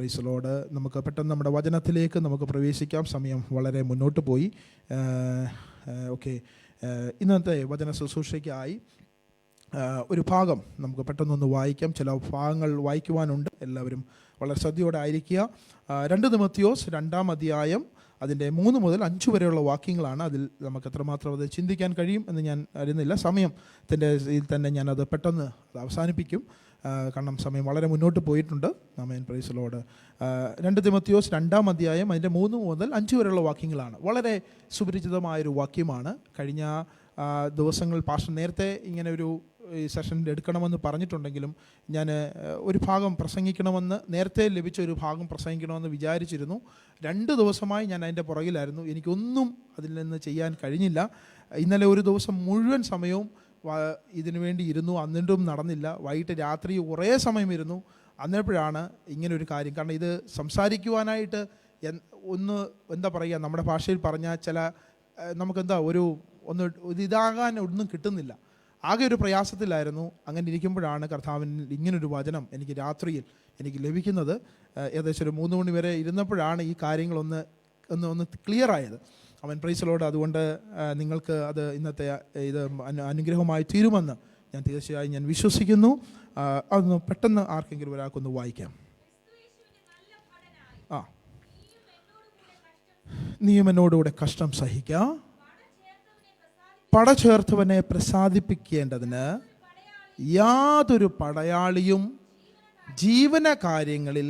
Praise Lord. നമുക്ക് പെട്ടെന്ന് നമ്മുടെ വചനത്തിലേക്ക് നമുക്ക് പ്രവേശിക്കാം. സമയം വളരെ മുന്നോട്ട് പോയി. ഓക്കെ, ഇന്നത്തെ വചന ശുശ്രൂഷയ്ക്കായി ഒരു ഭാഗം നമുക്ക് പെട്ടെന്നൊന്ന് വായിക്കാം. ചില ഭാഗങ്ങൾ വായിക്കുവാനുണ്ട്. എല്ലാവരും വളരെ ശ്രദ്ധയോടെ ആയിരിക്കുക. 2 തിമോത്തിയോസ് 2-ാം അധ്യായം അതിൻ്റെ 3 മുതൽ 5 വരെയുള്ള വാക്യങ്ങളാണ്. അതിൽ നമുക്ക് എത്രമാത്രം അത് ചിന്തിക്കാൻ കഴിയും എന്ന് ഞാൻ അറിയുന്നില്ല. സമയത്തിൻ്റെ ഇതിൽ തന്നെ ഞാനത് പെട്ടെന്ന് അവസാനിപ്പിക്കും. കാരണം സമയം വളരെ മുന്നോട്ട് പോയിട്ടുണ്ട്. ആമേൻ, പ്രൈസ് ലോർഡ്. 2 തിമോത്തിയോസ് 2-ാം അധ്യായം അതിൻ്റെ 3 മുതൽ 5 വരെയുള്ള വാക്യങ്ങളാണ്. വളരെ സുപരിചിതമായൊരു വാക്യമാണ്. കഴിഞ്ഞ ദിവസങ്ങൾ പാസ്റ്റർ നേരത്തെ ഇങ്ങനെ ഒരു ഈ സെഷൻ എടുക്കണമെന്ന് പറഞ്ഞിട്ടുണ്ടെങ്കിലും ഞാൻ ഒരു ഭാഗം പ്രസംഗിക്കണമെന്ന് നേരത്തെ ലഭിച്ച ഒരു ഭാഗം പ്രസംഗിക്കണമെന്ന് വിചാരിച്ചിരുന്നു. 2 ദിവസമായി ഞാൻ അതിൻ്റെ പുറകിലായിരുന്നു. എനിക്കൊന്നും അതിൽ നിന്ന് ചെയ്യാൻ കഴിഞ്ഞില്ല. ഇന്നലെ ഒരു ദിവസം മുഴുവൻ സമയവും ഇതിനു വേണ്ടി ഇരുന്നു. എന്നിട്ടും നടന്നില്ല. വൈകിട്ട് രാത്രി കുറേ സമയം ഇരുന്നു. അന്നപ്പോഴാണ് ഇങ്ങനൊരു കാര്യം. കാരണം ഇത് സംസാരിക്കുവാനായിട്ട് എന്താ പറയുക, നമ്മുടെ ഭാഷയിൽ പറഞ്ഞാൽ ചില നമുക്കെന്താ ഇതാകാൻ ഒന്നും കിട്ടുന്നില്ല. ആകെ ഒരു പ്രയാസത്തിലായിരുന്നു. അങ്ങനെ ഇരിക്കുമ്പോഴാണ് കർത്താവിന് ഇങ്ങനൊരു വചനം എനിക്ക് രാത്രിയിൽ എനിക്ക് ലഭിക്കുന്നത്. ഏകദേശം ഒരു 3 മണി വരെ ഇരുന്നപ്പോഴാണ് ഈ കാര്യങ്ങളൊന്ന് ക്ലിയറായത്. അവൻ പ്രൈസ് ലോർഡ്. അതുകൊണ്ട് നിങ്ങൾക്ക് അത് ഇന്നത്തെ ഇത് അനുഗ്രഹമായി തീരുമെന്ന് ഞാൻ തീർച്ചയായും ഞാൻ വിശ്വസിക്കുന്നു. അതൊന്ന് പെട്ടെന്ന് ആർക്കെങ്കിലും ഒരാൾക്കൊന്ന് വായിക്കാം. നീയും എന്നോടുകൂടെ കഷ്ടം സഹിക്കുക, പടചേർത്തവനെ പ്രസാദിപ്പിക്കേണ്ടതിന് യാതൊരു പടയാളിയും ജീവന കാര്യങ്ങളിൽ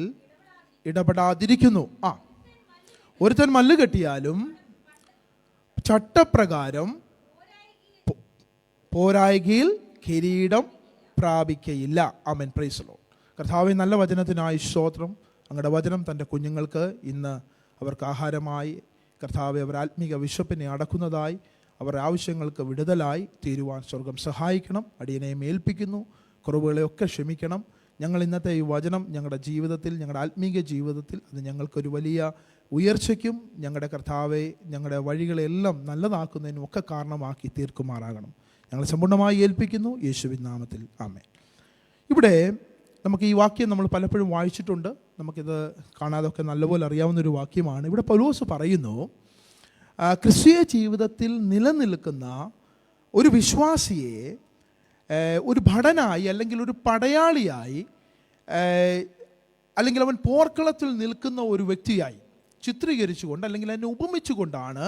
ഇടപെടാതിരിക്കുന്നു. ഒരുത്തൻ മല്ല് കെട്ടിയാലും ചട്ടപ്രകാരം പോരായ്കയിൽ കിരീടം പ്രാപിക്കയില്ല. ആമേൻ, പ്രൈസ് ലോർഡ്. കർത്താവേ, നല്ല വചനത്തിനായി സ്തോത്രം. അങ്ങയുടെ വചനം തൻ്റെ കുഞ്ഞുങ്ങൾക്ക് ഇന്ന് അവർക്ക് ആഹാരമായി, കർത്താവെ, അവർ ആത്മീക വിശപ്പിനെ അടക്കുന്നതായി, അവരുടെ ആവശ്യങ്ങൾക്ക് വിടുതലായി തീരുവാൻ സ്വർഗം സഹായിക്കണം. അടിയനെ ഏൽപ്പിക്കുന്നു. കുറവുകളെയൊക്കെ ക്ഷമിക്കണം. ഞങ്ങൾ ഇന്നത്തെ ഈ വചനം ഞങ്ങളുടെ ജീവിതത്തിൽ, ഞങ്ങളുടെ ആത്മീക ജീവിതത്തിൽ അത് ഞങ്ങൾക്കൊരു വലിയ ഉയർച്ചയ്ക്കും ഞങ്ങളുടെ കർത്താവെ ഞങ്ങളുടെ വഴികളെല്ലാം നല്ലതാക്കുന്നതിനും ഒക്കെ കാരണമാക്കി തീർക്കുമാറാകണം. ഞങ്ങൾ സമ്പൂർണ്ണമായി ഏൽപ്പിക്കുന്നു യേശുവിൻ നാമത്തിൽ. ആമേൻ. ഇവിടെ നമുക്ക് ഈ വാക്യം നമ്മൾ പലപ്പോഴും വായിച്ചിട്ടുണ്ട്. നമുക്കിത് കാണാതൊക്കെ നല്ലപോലെ അറിയാവുന്നൊരു വാക്യമാണ്. ഇവിടെ പൗലോസ് പറയുന്നു, ക്രിസ്തീയ ജീവിതത്തിൽ നിലനിൽക്കുന്ന ഒരു വിശ്വാസിയെ ഒരു ഭടനായി അല്ലെങ്കിൽ ഒരു പടയാളിയായി അല്ലെങ്കിൽ അവൻ പോർക്കളത്തിൽ നിൽക്കുന്ന ഒരു വ്യക്തിയായി ചിത്രീകരിച്ചുകൊണ്ട് അല്ലെങ്കിൽ അതിനെ ഉപമിച്ചുകൊണ്ടാണ്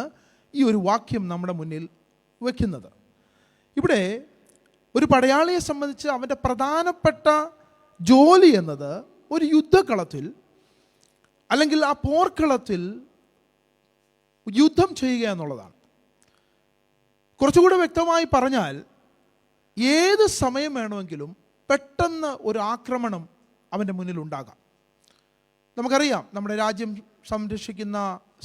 ഈ ഒരു വാക്യം നമ്മുടെ മുന്നിൽ വയ്ക്കുന്നത്. ഇവിടെ ഒരു പടയാളിയെ സംബന്ധിച്ച് അവൻ്റെ പ്രധാനപ്പെട്ട ജോലി എന്നത് ഒരു യുദ്ധക്കളത്തിൽ അല്ലെങ്കിൽ ആ പോർക്കളത്തിൽ യുദ്ധം ചെയ്യുക എന്നുള്ളതാണ്. കുറച്ചുകൂടെ വ്യക്തമായി പറഞ്ഞാൽ, ഏത് സമയം വേണമെങ്കിലും പെട്ടെന്ന് ഒരു ആക്രമണം അവൻ്റെ മുന്നിൽ ഉണ്ടാകാം. നമുക്കറിയാം, നമ്മുടെ രാജ്യം സംരക്ഷിക്കുന്ന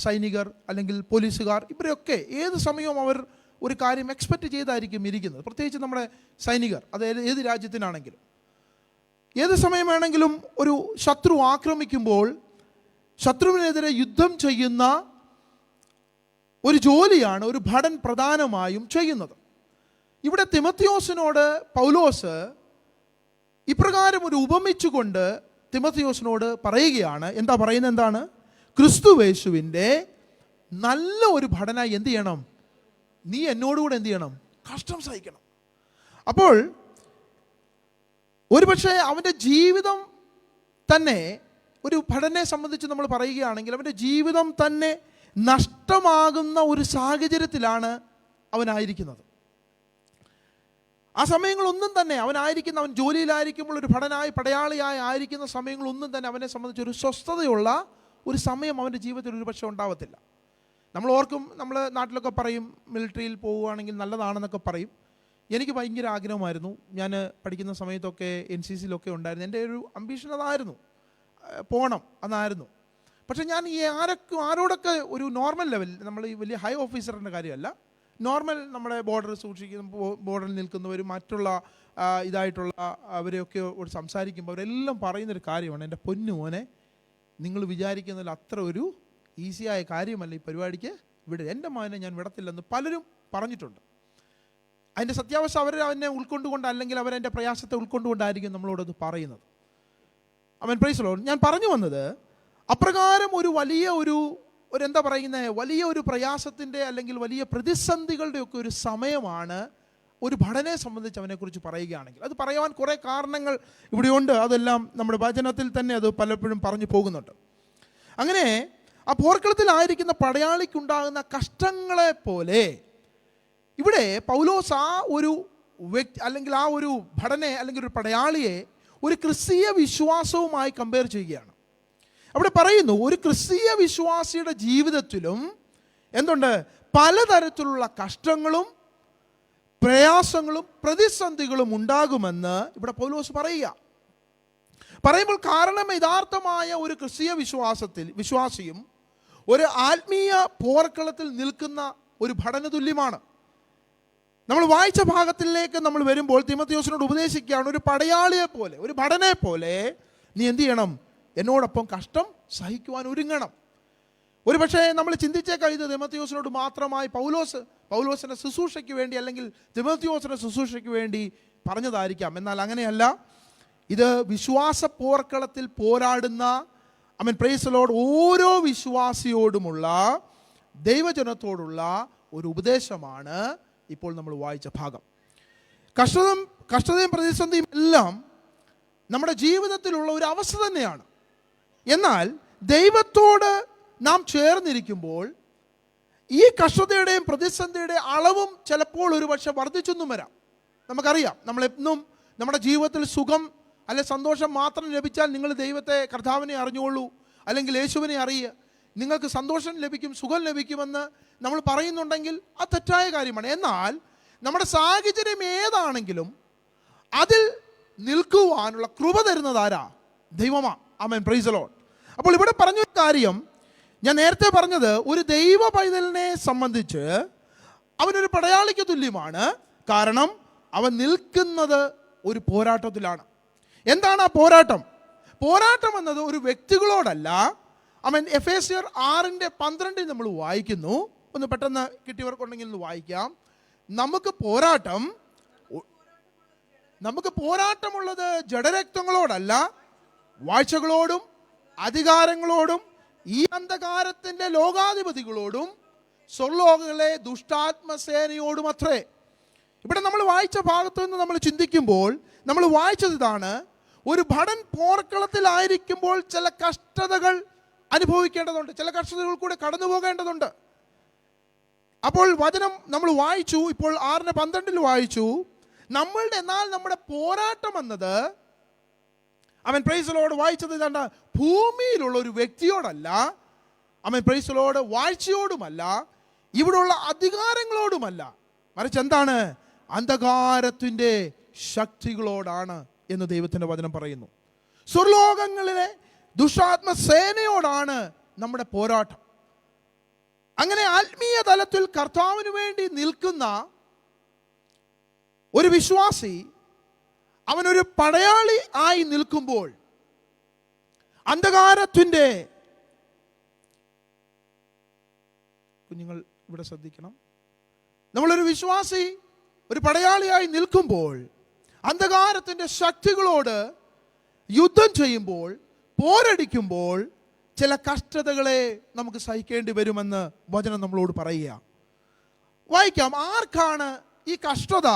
സൈനികർ അല്ലെങ്കിൽ പോലീസുകാർ, ഇവരെയൊക്കെ ഏത് സമയവും അവർ ഒരു കാര്യം എക്സ്പെക്റ്റ് ചെയ്തായിരിക്കും ഇരിക്കുന്നത്. പ്രത്യേകിച്ച് നമ്മുടെ സൈനികർ, അത് ഏത് രാജ്യത്തിനാണെങ്കിലും ഏത് സമയം വേണമെങ്കിലും ഒരു ശത്രു ആക്രമിക്കുമ്പോൾ ശത്രുവിനെതിരെ യുദ്ധം ചെയ്യുന്ന ഒരു ജോലിയാണ് ഒരു ഭടൻ പ്രധാനമായും ചെയ്യുന്നത്. ഇവിടെ തിമോത്തിയോസിനോട് പൗലോസ് ഇപ്രകാരം ഒരു ഉപമിച്ചുകൊണ്ട് തിമോത്തിയോസിനോട് പറയുകയാണ്. എന്താ പറയുന്നത്? എന്താണ്? ക്രിസ്തുയേശുവിൻ്റെ നല്ല ഒരു ഭടനായി എന്ത് ചെയ്യണം? നീ എന്നോടുകൂടെ എന്ത് ചെയ്യണം? കഷ്ടം സഹിക്കണം. അപ്പോൾ ഒരുപക്ഷെ അവൻ്റെ ജീവിതം തന്നെ, ഒരു ഭടനെ സംബന്ധിച്ച് നമ്മൾ പറയുകയാണെങ്കിൽ അവൻ്റെ ജീവിതം തന്നെ നഷ്ടമാകുന്ന ഒരു സാഹചര്യത്തിലാണ് അവനായിരിക്കുന്നത്. ആ സമയങ്ങളൊന്നും തന്നെ അവൻ ജോലിയിലായിരിക്കുമ്പോൾ, ഒരു ഭടനായി പടയാളിയായി ആയിരിക്കുന്ന സമയങ്ങളൊന്നും തന്നെ അവനെ സംബന്ധിച്ച് ഒരു സ്വസ്ഥതയുള്ള ഒരു സമയം അവൻ്റെ ജീവിതത്തിൽ ഒരു പക്ഷേ ഉണ്ടാവത്തില്ല. നമ്മൾ ഓർക്കും, നമ്മൾ നാട്ടിലൊക്കെ പറയും മിലിറ്ററിയിൽ പോവുകയാണെങ്കിൽ നല്ലതാണെന്നൊക്കെ പറയും. എനിക്ക് ഭയങ്കര ആഗ്രഹമായിരുന്നു. ഞാൻ പഠിക്കുന്ന സമയത്തൊക്കെ NCCയിലൊക്കെ ഉണ്ടായിരുന്നു. എൻ്റെ ഒരു അംബീഷൻ അതായിരുന്നു, പോകണം എന്നായിരുന്നു. പക്ഷേ ഞാൻ ഈ ആരോടൊക്കെ ഒരു നോർമൽ ലെവലിൽ, നമ്മൾ ഈ വലിയ ഹൈ ഓഫീസറിൻ്റെ കാര്യമല്ല, നോർമൽ നമ്മുടെ ബോർഡർ സൂക്ഷിക്കുന്ന, ബോർഡറിൽ നിൽക്കുന്നവരും മറ്റുള്ള ഇതായിട്ടുള്ള അവരെയൊക്കെ സംസാരിക്കുമ്പോൾ അവരെല്ലാം പറയുന്നൊരു കാര്യമാണ്, എൻ്റെ പൊന്നു മോനെ, നിങ്ങൾ വിചാരിക്കുന്നതിൽ അത്ര ഒരു ഈസിയായ കാര്യമല്ല ഈ പരിപാടിക്ക് വിടുക, എൻ്റെ മകനെ ഞാൻ വിടത്തില്ലെന്ന് പലരും പറഞ്ഞിട്ടുണ്ട്. അതിൻ്റെ സത്യാവസ്ഥ അവനെ ഉൾക്കൊണ്ടുകൊണ്ട്, അല്ലെങ്കിൽ അവരെൻ്റെ പ്രയാസത്തെ ഉൾക്കൊണ്ടുകൊണ്ടായിരിക്കും നമ്മളോടത് പറയുന്നത്. അവൻ പ്രൈസ് ലോർഡ്. ഞാൻ പറഞ്ഞു വന്നത്, അപ്രകാരം ഒരു വലിയ ഒരു എന്താ പറയുന്നത്, വലിയ ഒരു പ്രയാസത്തിൻ്റെ അല്ലെങ്കിൽ വലിയ പ്രതിസന്ധികളുടെ ഒക്കെ ഒരു സമയമാണ് ഒരു ഭടനെ സംബന്ധിച്ച് അവനെക്കുറിച്ച് പറയുകയാണെങ്കിൽ. അത് പറയുവാൻ കുറേ കാരണങ്ങൾ ഇവിടെയുണ്ട്. അതെല്ലാം നമ്മുടെ വചനത്തിൽ തന്നെ അത് പലപ്പോഴും പറഞ്ഞു പോകുന്നുണ്ട്. അങ്ങനെ ആ പോർക്കളത്തിലായിരിക്കുന്ന പടയാളിക്കുണ്ടാകുന്ന കഷ്ടങ്ങളെ പോലെ ഇവിടെ പൗലോസ് ആ ഒരു വ്യക്തി അല്ലെങ്കിൽ ആ ഒരു ഭടനെ അല്ലെങ്കിൽ ഒരു പടയാളിയെ ഒരു ക്രിസ്തീയ വിശ്വാസവുമായി കമ്പയർ ചെയ്യുകയാണ്. അവിടെ പറയുന്നു, ഒരു ക്രിസ്തീയ വിശ്വാസിയുടെ ജീവിതത്തിലും എന്തുണ്ട്, പലതരത്തിലുള്ള കഷ്ടങ്ങളും പ്രയാസങ്ങളും പ്രതിസന്ധികളും ഉണ്ടാകുമെന്ന് ഇവിടെ പൗലോസ് പറയുമ്പോൾ കാരണം യഥാർത്ഥമായ ഒരു ക്രിസ്തീയ വിശ്വാസിയും ഒരു ആത്മീയ പോർക്കളത്തിൽ നിൽക്കുന്ന ഒരു ഭടന തുല്യമാണ്. നമ്മൾ വായിച്ച ഭാഗത്തിലേക്ക് നമ്മൾ വരുമ്പോൾ തീമോഥെയോസിനോട് ഉപദേശിക്കുകയാണ്, ഒരു പടയാളിയെ പോലെ, ഒരു ഭടനെ പോലെ നീ എന്ത് ചെയ്യണം, എന്നോടൊപ്പം കഷ്ടം സഹിക്കുവാൻ ഒരുങ്ങണം. ഒരു പക്ഷേ നമ്മൾ ചിന്തിച്ചേക്കാം ഇത് തീമോഥെയോസിനോട് മാത്രമായി പൗലോസിൻ്റെ ശുശ്രൂഷയ്ക്ക് വേണ്ടി അല്ലെങ്കിൽ തീമോഥെയോസിൻ്റെ ശുശ്രൂഷയ്ക്ക് വേണ്ടി പറഞ്ഞതായിരിക്കാം. എന്നാൽ അങ്ങനെയല്ല. ഇത് വിശ്വാസ പോർക്കളത്തിൽ പോരാടുന്ന പ്രൈസ് ദി ലോർഡ് ഓരോ വിശ്വാസിയോടുമുള്ള ദൈവജനത്തോടുള്ള ഒരു ഉപദേശമാണ് ഇപ്പോൾ നമ്മൾ വായിച്ച ഭാഗം. കഷ്ടതയും പ്രതിസന്ധിയും എല്ലാം നമ്മുടെ ജീവിതത്തിലുള്ള ഒരു അവസ്ഥ തന്നെയാണ്. എന്നാൽ ദൈവത്തോട് നാം ചേർന്നിരിക്കുമ്പോൾ ഈ കഷ്ടതയുടെയും പ്രതിസന്ധിയുടെയും അളവും ചിലപ്പോൾ ഒരു പക്ഷെ വർദ്ധിച്ചൊന്നും വരാം. നമുക്കറിയാം, നമ്മളെന്നും നമ്മുടെ ജീവിതത്തിൽ സുഖം അല്ലെ സന്തോഷം മാത്രം ലഭിച്ചാൽ നിങ്ങൾ ദൈവത്തെ കർത്താവിനെ അറിഞ്ഞുകൊള്ളൂ, അല്ലെങ്കിൽ യേശുവിനെ അറിയുക, നിങ്ങൾക്ക് സന്തോഷം ലഭിക്കും, സുഖം ലഭിക്കുമെന്ന് നമ്മൾ പറയുന്നുണ്ടെങ്കിൽ അത് തെറ്റായ കാര്യമാണ്. എന്നാൽ നമ്മുടെ സാഹചര്യം ഏതാണെങ്കിലും അതിൽ നിൽക്കുവാനുള്ള കൃപ തരുന്നത് ആരാ? ദൈവമാ. ആമേൻ, പ്രൈസ് ദി ലോർഡ്. അപ്പോൾ ഇവിടെ പറഞ്ഞൊരു കാര്യം ഞാൻ നേരത്തെ പറഞ്ഞത്, ഒരു ദൈവ പൈതലിനെ സംബന്ധിച്ച് അവനൊരു പടയാളിക്ക് തുല്യമാണ്. കാരണം അവൻ നിൽക്കുന്നത് ഒരു പോരാട്ടത്തിലാണ്. എന്താണ് ആ പോരാട്ടം? പോരാട്ടം എന്നത് ഒരു വ്യക്തികളോടല്ല. എഫേസ്യർ 6:12 നമ്മൾ വായിക്കുന്നു. ഒന്ന് പെട്ടെന്ന് കിട്ടിയവർക്കുണ്ടെങ്കിൽ ഒന്ന് വായിക്കാം. നമുക്ക് പോരാട്ടമുള്ളത് ജഡരക്തങ്ങളോടല്ല, വാഴ്ചകളോടും അധികാരങ്ങളോടും ഈ അന്ധകാരത്തിൻ്റെ ലോകാധിപതികളോടും സ്വർലോകങ്ങളിലെ ദുഷ്ടാത്മസേനയോടും അത്രേ. ഇവിടെ നമ്മൾ വായിച്ച ഭാഗത്ത് നിന്ന് നമ്മൾ ചിന്തിക്കുമ്പോൾ നമ്മൾ വായിച്ചത് ഇതാണ്, ഒരു ഭടൻ പോർക്കളത്തിലായിരിക്കുമ്പോൾ ചില കഷ്ടതകൾ അനുഭവിക്കേണ്ടതുണ്ട്, ചില കഷ്ടതകൾ കൂടെ കടന്നു പോകേണ്ടതുണ്ട്. അപ്പോൾ വചനം നമ്മൾ വായിച്ചു, ഇപ്പോൾ 6:12 വായിച്ചു, എന്നാൽ നമ്മുടെ പോരാട്ടം എന്നത് പ്രൈസ് ദി ലോർഡ് വായിച്ചത് ഇതാണ്ട്, ഭൂമിയിലുള്ള ഒരു വ്യക്തിയോടല്ല, പ്രൈസ് ദി ലോർഡ് വാഴ്ചയോടുമല്ല, ഇവിടെയുള്ള അധികാരങ്ങളോടുമല്ല, മറിച്ച് എന്താണ്, അന്ധകാരത്തിൻ്റെ ശക്തികളോടാണ് എന്ന് ദൈവത്തിൻ്റെ വചനം പറയുന്നു. സ്വർലോകങ്ങളിലെ ദുഷ്ടാത്മസേനയോടാണ് നമ്മുടെ പോരാട്ടം. അങ്ങനെ ആത്മീയ തലത്തിൽ കർത്താവിന് വേണ്ടി നിൽക്കുന്ന ഒരു വിശ്വാസി അവനൊരു പടയാളി ആയി നിൽക്കുമ്പോൾ അന്ധകാരത്തിൻ്റെ, കുഞ്ഞുങ്ങൾ ഇവിടെ ശ്രദ്ധിക്കണം, നമ്മളൊരു വിശ്വാസി ഒരു പടയാളിയായി നിൽക്കുമ്പോൾ അന്ധകാരത്തിൻ്റെ ശക്തികളോട് യുദ്ധം ചെയ്യുമ്പോൾ, പോരടിക്കുമ്പോൾ ചില കഷ്ടതകളെ നമുക്ക് സഹിക്കേണ്ടി വരുമെന്ന് വചനം നമ്മളോട് പറയുക. വായിക്കാം, ആർക്കാണ് ഈ കഷ്ടത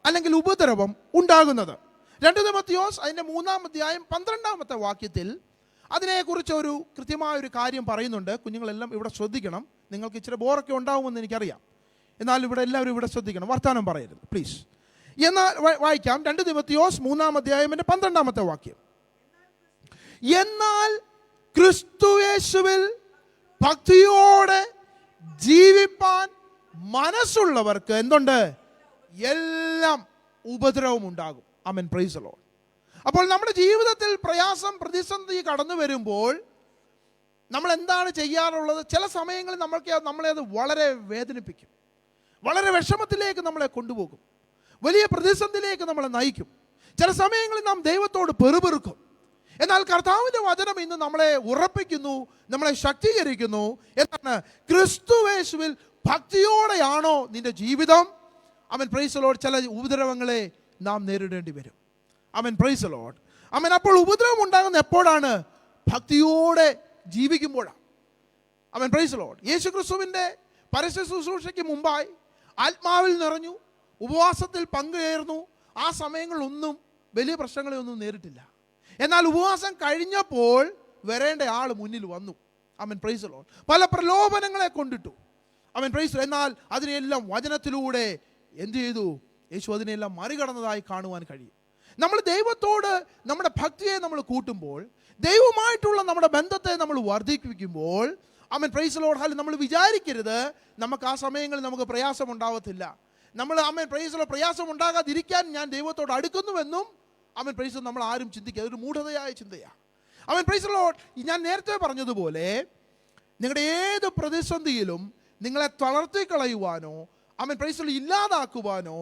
അല്ലെങ്കിൽ ഉപദ്രവം ഉണ്ടാകുന്നത്? 2 തിമോഥെയോസ് അതിൻ്റെ 3-ാം അധ്യായം 12-ാമത്തെ വാക്യത്തിൽ അതിനെക്കുറിച്ച് ഒരു കൃത്യമായൊരു കാര്യം പറയുന്നുണ്ട്. കുഞ്ഞുങ്ങളെല്ലാം ഇവിടെ ശ്രദ്ധിക്കണം. നിങ്ങൾക്ക് ഇച്ചിരി ബോറൊക്കെ ഉണ്ടാവുമെന്ന് എനിക്കറിയാം, എന്നാൽ ഇവിടെ എല്ലാവരും ഇവിടെ ശ്രദ്ധിക്കണം, വർത്താനം പറയരുത് പ്ലീസ്. എന്നാൽ വായിക്കാം, 2 തിമോഥെയോസ് 3-ാം അധ്യായം 12-ാമത്തെ വാക്യം. എന്നാൽ ക്രിസ്തുയേശുവിൽ ഭക്തിയോടെ ജീവിപ്പാൻ മനസ്സുള്ളവർക്ക് എന്തുണ്ട്? എല്ലാം ഉപദ്രവം ഉണ്ടാകും. ആമേൻ, പ്രൈസ് ദി ലോർഡ്. അപ്പോൾ നമ്മുടെ ജീവിതത്തിൽ പ്രയാസം പ്രതിസന്ധി കടന്നു വരുമ്പോൾ നമ്മൾ എന്താണ് ചെയ്യാറുള്ളത്? ചില സമയങ്ങളിൽ നമ്മളെ അത് വളരെ വേദനിപ്പിക്കും, വളരെ വിഷമത്തിലേക്ക് നമ്മളെ കൊണ്ടുപോകും, വലിയ പ്രതിസന്ധിയിലേക്ക് നമ്മളെ നയിക്കും. ചില സമയങ്ങളിൽ നാം ദൈവത്തോട് പെറുപെറുക്കും. എന്നാൽ കർത്താവിൻ്റെ വചനം ഇന്ന് നമ്മളെ ഉറപ്പിക്കുന്നു, നമ്മളെ ശക്തീകരിക്കുന്നു. എന്താണ്? ക്രിസ്തുയേശുവിൽ ഭക്തിയോടെയാണോ നിന്റെ ജീവിതം? ആമേൻ, പ്രൈസ് ദി ലോർഡ്. ചില ഉപദ്രവങ്ങളെ നാം നേരിടേണ്ടി വരും. ആമേൻ, പ്രൈസ് ദി ലോർഡ്. ആമേൻ. അപ്പോൾ ഉപദ്രവം ഉണ്ടാകുന്ന എപ്പോഴാണ്? ഭക്തിയോടെ ജീവിക്കുമ്പോഴാണ്. ആമേൻ, പ്രൈസ് ദി ലോർഡ്. യേശു ക്രിസ്തുവിൻ്റെ പരസ്യ ശുശ്രൂഷയ്ക്ക് മുമ്പായി ആത്മാവിൽ നിറഞ്ഞു, ഉപവാസത്തിൽ പങ്കുചേർന്നു. ആ സമയങ്ങളിലൊന്നും വലിയ പ്രശ്നങ്ങളെയൊന്നും നേരിട്ടില്ല. എന്നാൽ ഉപവാസം കഴിഞ്ഞപ്പോൾ വരേണ്ട ആൾ മുന്നിൽ വന്നു. ആമേൻ, പ്രൈസ് ദി ലോർഡ്. പല പ്രലോഭനങ്ങളെ കൊണ്ടിട്ടു. ആമേൻ, പ്രൈസ് ദി ലോർഡ്. എന്നാൽ അതിനെല്ലാം വചനത്തിലൂടെ എന്ത് ചെയ്തു? യേശു അതിനെല്ലാം മറികടന്നതായി കാണുവാൻ കഴിയും. നമ്മൾ ദൈവത്തോട് നമ്മുടെ ഭക്തിയെ നമ്മൾ കൂട്ടുമ്പോൾ, ദൈവമായിട്ടുള്ള നമ്മുടെ ബന്ധത്തെ നമ്മൾ വർദ്ധിപ്പിക്കുമ്പോൾ, ആമേൻ, പ്രൈസ് ദി ലോർഡ്, നമ്മൾ വിചാരിക്കരുത് നമുക്ക് ആ സമയങ്ങളിൽ നമുക്ക് പ്രയാസം ഉണ്ടാവത്തില്ല. നമ്മൾ ആമേൻ, പ്രൈസ് ദി ലോർഡ്, പ്രയാസം ഉണ്ടാകാതിരിക്കാൻ ഞാൻ ദൈവത്തോട് അടുക്കുന്നുവെന്നും ആമേൻ, പ്രൈസ് ദി ലോർഡ്, നമ്മൾ ആരും ചിന്തിക്കുക. അതൊരു മൂഢതയായ ചിന്തയാണ്. ആമേൻ, പ്രൈസ് ദി ലോർഡ്. ഞാൻ നേരത്തെ പറഞ്ഞതുപോലെ നിങ്ങളുടെ ഏത് പ്രതിസന്ധിയിലും നിങ്ങളെ തളർത്തി കളയുവാനോ ആമേൻ, പ്രൈസ് ദി ലോർഡ്, ഇല്ലാതാക്കുവാനോ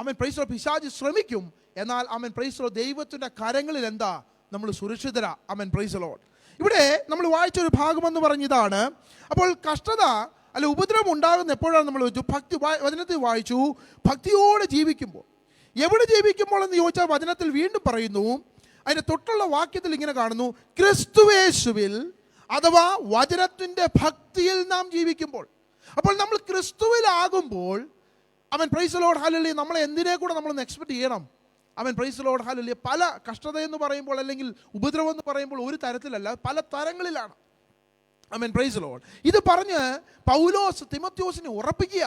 ആമേൻ, പ്രൈസ് ദി ലോർഡ്, പിശാച് ശ്രമിക്കും. എന്നാൽ ആമേൻ, പ്രൈസ് ദി ലോർഡ്, ദൈവത്തിൻ്റെ കരങ്ങളിൽ എന്താ? നമ്മൾ സുരക്ഷിതരാ. ആമേൻ, പ്രൈസ് ദി ലോർഡ്. ഇവിടെ നമ്മൾ വായിച്ചൊരു ഭാഗമെന്ന് പറഞ്ഞതാണ്. അപ്പോൾ കഷ്ടത അല്ല ഉപദ്രവം ഉണ്ടാകുന്ന എപ്പോഴാണ് നമ്മൾ ഭക്തി വചനത്തിൽ വായിച്ചു? ഭക്തിയോടെ ജീവിക്കുമ്പോൾ. എവിടെ ജീവിക്കുമ്പോൾ എന്ന് ചോദിച്ചാൽ വചനത്തിൽ വീണ്ടും പറയുന്നു. അതിൻ്റെ തൊട്ടുള്ള വാക്യത്തിൽ ഇങ്ങനെ കാണുന്നു, ക്രിസ്തുവേശുവിൽ അഥവാ വചനത്തിൻ്റെ ഭക്തിയിൽ നാം ജീവിക്കുമ്പോൾ. അപ്പോൾ നമ്മൾ ക്രിസ്തുവിലാകുമ്പോൾ ആമേൻ, പ്രൈസ് ദി ലോർഡ്, ഹല്ലേലൂയ, നമ്മളെ എന്തിനെ കൂടെ നമ്മളൊന്ന് എക്സ്പെക്ട് ചെയ്യണം? ആമേൻ, പ്രൈസ് ദി ലോർഡ്, ഹല്ലേലൂയ. പല കഷ്ടതയെന്ന് പറയുമ്പോൾ അല്ലെങ്കിൽ ഉപദ്രവം എന്ന് പറയുമ്പോൾ ഒരു തരത്തിലല്ല, പല തരങ്ങളിലാണ്. ആമേൻ, പ്രൈസ് ദി ലോർഡ്. ഇത് പറഞ്ഞ് പൗലോസ് തിമോഥെയോസിനെ ഉറപ്പിക്കുക.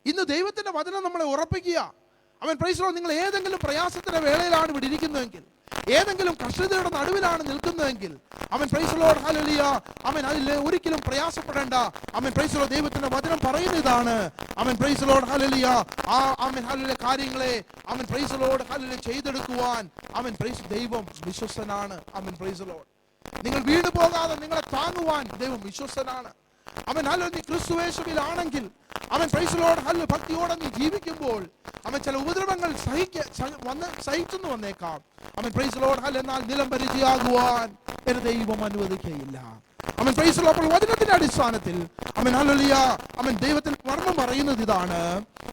ഇന്ന് ദൈവത്തിൻ്റെ വചനം നമ്മളെ ഉറപ്പിക്കുക. ആമേൻ, പ്രൈസ് ദി ലോർഡ്. നിങ്ങൾ ഏതെങ്കിലും പ്രയാസത്തിൻ്റെ വേളയിലാണ് ഇവിടെ ഇരിക്കുന്നതെങ്കിൽ, ഏതെങ്കിലും കഷ്ടതയുടെ നടുവിലാണ് നിൽക്കുന്നതെങ്കിൽ, ആമേൻ, പ്രൈസ് ദി ലോർഡ്, ഹല്ലേലൂയ, ആമേൻ, അതിൽ ഒരിക്കലും പ്രയാസപ്പെടേണ്ട. ആമേൻ, പ്രൈസ് ദി ലോർഡ്. ദൈവത്തിന്റെ വചനം പറയുന്ന ഇതാണ്. ആമേൻ, പ്രൈസ് ദി ലോർഡ്, ഹല്ലേലൂയ. ആമേൻ, ഹല്ലേലൂയ, കാര്യങ്ങളെ ആമേൻ, പ്രൈസ് ദി ലോർഡ്, ഹല്ലേലൂയ, ചെയ്തെടുക്കുവാൻ ആമേൻ, പ്രൈസ് ദൈവം വിശ്വസ്തനാണ്. ആമേൻ, പ്രൈസ് ദി ലോർഡ്. നിങ്ങൾ വീണു പോകാതെ നിങ്ങളെ താങ്ങുവാൻ ദൈവം വിശ്വസ്തനാണ്. ആമേൻ, ഹല്ലേലൂയ. നീ ക്രിസ്തുവേശുവിലാണെങ്കിൽ ആമേൻ, പ്രൈസ് ദി ലോർഡ്, ഹല്ലേലൂയ, ഭക്തിയോടെ നീ ജീവിക്കുമ്പോൾ ആമേൻ, ചില ഉപദ്രവങ്ങൾ സഹിച്ചെന്ന് വന്നേക്കാം. ആമേൻ, പ്രൈസ് ദി ലോർഡ്, ഹല്ലേലൂയ. എന്നാൽ നിലം പരിചയാകുവാൻ എന്റെ ദൈവം അനുവദിക്കുകയില്ല. ആമേൻ, പ്രൈസ് ദി ലോർഡ്. അപ്പോൾ വചനത്തിന്റെ അടിസ്ഥാനത്തിൽ ആമേൻ, ഹല്ലേലൂയ, ആമേൻ, ദൈവത്തിന്റെ മർമ്മം പറയുന്നത് ഇതാണ്.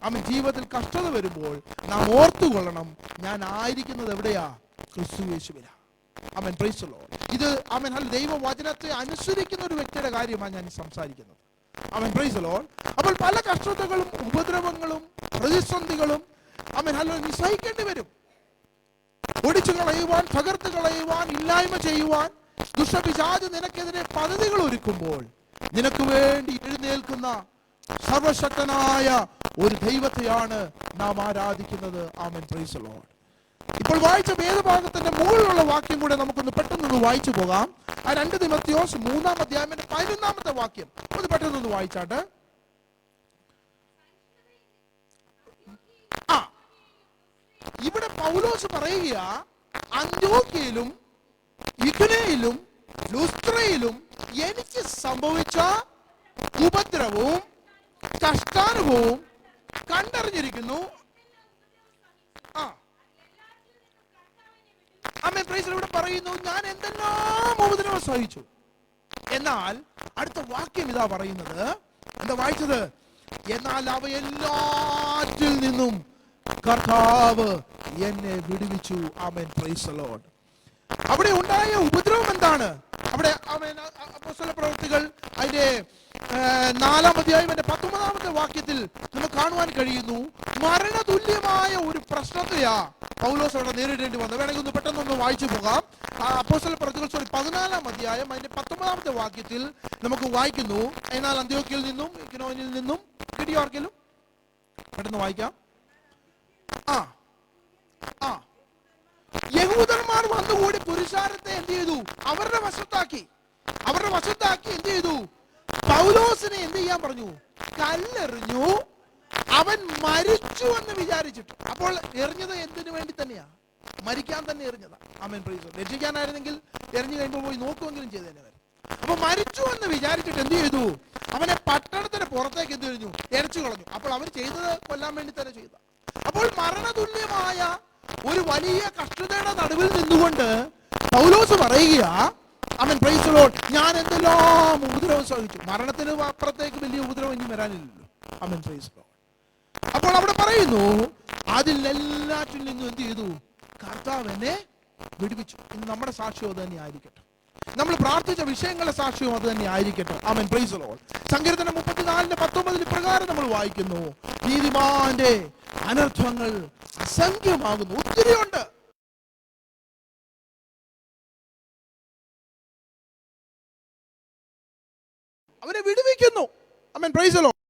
ആമേൻ, ജീവിതത്തിൽ കഷ്ടത വരുമ്പോൾ നാം ഓർത്തുകൊള്ളണം, ഞാൻ ആയിരിക്കുന്നത് എവിടെയാ? ക്രിസ്തുയേശുവിലാ. ആമേൻ, പ്രൈസ് ദി ലോർഡ്. ഇത് ആമേൻ, ഹല്ലേലൂയ, ദൈവവചനത്തെ അനുസരിക്കുന്ന ഒരു വ്യക്തിയുടെ കാര്യമാണ് ഞാൻ സംസാരിക്കുന്നത്. ആമേൻ, പ്രൈസ് ദി ലോർഡ്. അപ്പോൾ പല കഷ്ടതകളും ഉപദ്രവങ്ങളും പ്രതിസന്ധികളും ആമേൻ, ഹല്ലേലൂയ, നീ സഹിക്കേണ്ടി വരും. ഒടിച്ചു കളയുവാൻ, തകർത്ത് കളയുവാൻ, ഇല്ലായ്മ ചെയ്യുവാൻ ദുഷ്ടപിശാച് നിനക്കെതിരെ പദ്ധതികൾ ഒരുക്കുമ്പോൾ നിനക്ക് വേണ്ടി എഴുന്നേൽക്കുന്ന സർവശക്തനായ ഒരു ദൈവത്തെയാണ് നാം ആരാധിക്കുന്നത്. ആമേൻ, പ്രൈസ് ദി ലോർഡ്. ഇപ്പോൾ വായിച്ച വേദഭാഗത്തിന്റെ മുകളിലുള്ള വാക്യം കൂടെ നമുക്കൊന്ന് പെട്ടെന്നൊന്ന് വായിച്ചു പോകാം. ആ 2 തിമോഥെയോസ് 3-ാം അധ്യായത്തിന്റെ 11-ാമത്തെ വാക്യം ഒന്ന് പെട്ടെന്നൊന്ന് വായിച്ചാട്ടെ. ഇവിടെ പൗലോസ് പറയുക, അന്ത്യോക്യയിലും ഇഖ്നയിലും ലുസ്ത്രയിലും എനിക്ക് സംഭവിച്ച ഉപദ്രവവും കഷ്ടാനുഭവവും കണ്ടറിഞ്ഞിരിക്കുന്നു. ആമേൻ, പ്രൈസ് ദി ലോർഡ്. ഇവിടെ പറയുന്നു, ഞാൻ എന്തെല്ലാം ഉപദ്രവം സഹിച്ചു. എന്നാൽ അടുത്ത വാക്യം ഇതാ പറയുന്നത്, എന്താ വായിച്ചത്? എന്നാൽ അവയെല്ലാറ്റിൽ നിന്നും കർത്താവ് എന്നെ വിടുവിച്ചു. ആമേൻ, പ്രൈസ് ദി ലോർഡ്. അവിടെ ഉണ്ടായ ഉപദ്രവം എന്താണ്? അവിടെ ആമേൻ, അപ്പോസ്തല പ്രവൃത്തികൾ അതിന്റെ 4-ാം അധ്യായം 19-ാമത്തെ വാക്യത്തിൽ നമുക്ക് കാണുവാൻ കഴിയുന്നു, മരണതുല്യമായ ഒരു പ്രശ്നത്തെയാ പൗലോസ് അവിടെ നേരിടേണ്ടി വന്നത്. വേണമെങ്കിൽ ഒന്ന് പെട്ടെന്നൊന്ന് വായിച്ചു പോകാം. അപ്പോസ്തല പ്രവൃത്തികൾ 14-ാം അധ്യായം അതിന്റെ 19-ാമത്തെ വാക്യത്തിൽ നമുക്ക് വായിക്കുന്നു, എന്നാൽ അന്ത്യോക്യയിൽ നിന്നും ഇക്കോനിയിൽ നിന്നും കിട്ടിയോർക്കിലും, പെട്ടെന്ന് വായിക്കാം. യഹൂദന്മാർ വന്നുകൂടി പുരുഷാരത്തെ എന്ത് ചെയ്തു? അവരുടെ വശത്താക്കി എന്ത് ചെയ്തു? പൗലോസിനെ എന്ത് ചെയ്യാൻ പറഞ്ഞു? കല്ലെറിഞ്ഞു. അവൻ മരിച്ചു എന്ന് വിചാരിച്ചിട്ട്. അപ്പോൾ എറിഞ്ഞത് എന്തിനു വേണ്ടി തന്നെയാ? മരിക്കാൻ തന്നെ എറിഞ്ഞതാ. ആമേൻ, പ്രൈസ് ദി ലോർഡ്. രക്ഷിക്കാനായിരുന്നെങ്കിൽ എറിഞ്ഞു കഴിയുമ്പോൾ പോയി നോക്കുമെങ്കിലും ചെയ്തേനെ. അപ്പൊ മരിച്ചു എന്ന് വിചാരിച്ചിട്ട് എന്ത് ചെയ്തു? അവനെ പട്ടണത്തിന് പുറത്തേക്ക് എന്ത് കഴിഞ്ഞു? എരച്ചു കളഞ്ഞു. അപ്പോൾ അവർ ചെയ്തത് കൊല്ലാൻ വേണ്ടി തന്നെ ചെയ്ത. അപ്പോൾ മരണതുല്യമായ ഒരു വലിയ കഷ്ടതയുടെ നടുവിൽ നിന്നുകൊണ്ട് പൗലോസ് പറയുക, ആമേൻ, പ്രൈസ് ദി ലോർഡ്, ഞാൻ എന്തെല്ലാം ഉപദ്രവം സഹിച്ചു. മരണത്തിന് അപ്പുറത്തേക്ക് വലിയ ഉപദ്രവം ഇനി വരാനില്ലല്ലോ. ആമേൻ, പ്രൈസ് ദി ലോർഡ്. അപ്പോൾ അവിടെ പറയുന്നു, അതിലെല്ലാറ്റിൽ നിന്നും എന്ത് ചെയ്തു? കർത്താവ് എന്നെ വിടുവിച്ചു. ഇന്ന് നമ്മുടെ സാക്ഷ്യം അത് തന്നെ ആയിരിക്കട്ടെ. നമ്മൾ പ്രാർത്ഥിച്ച വിഷയങ്ങളുടെ സാക്ഷ്യവും അത് തന്നെ ആയിരിക്കട്ടെ. ആമേൻ. Praise the Lord. സങ്കീർത്തനം 34:19 പ്രകാരം നമ്മൾ വായിക്കുന്നു, നീതിമാന്റെ അനർത്ഥങ്ങൾ അസംഖ്യമാകുന്നു. ഒത്തിരിയുണ്ട്. അവനെ വിടുവിക്കുന്നു. ആമേൻ. Praise the Lord.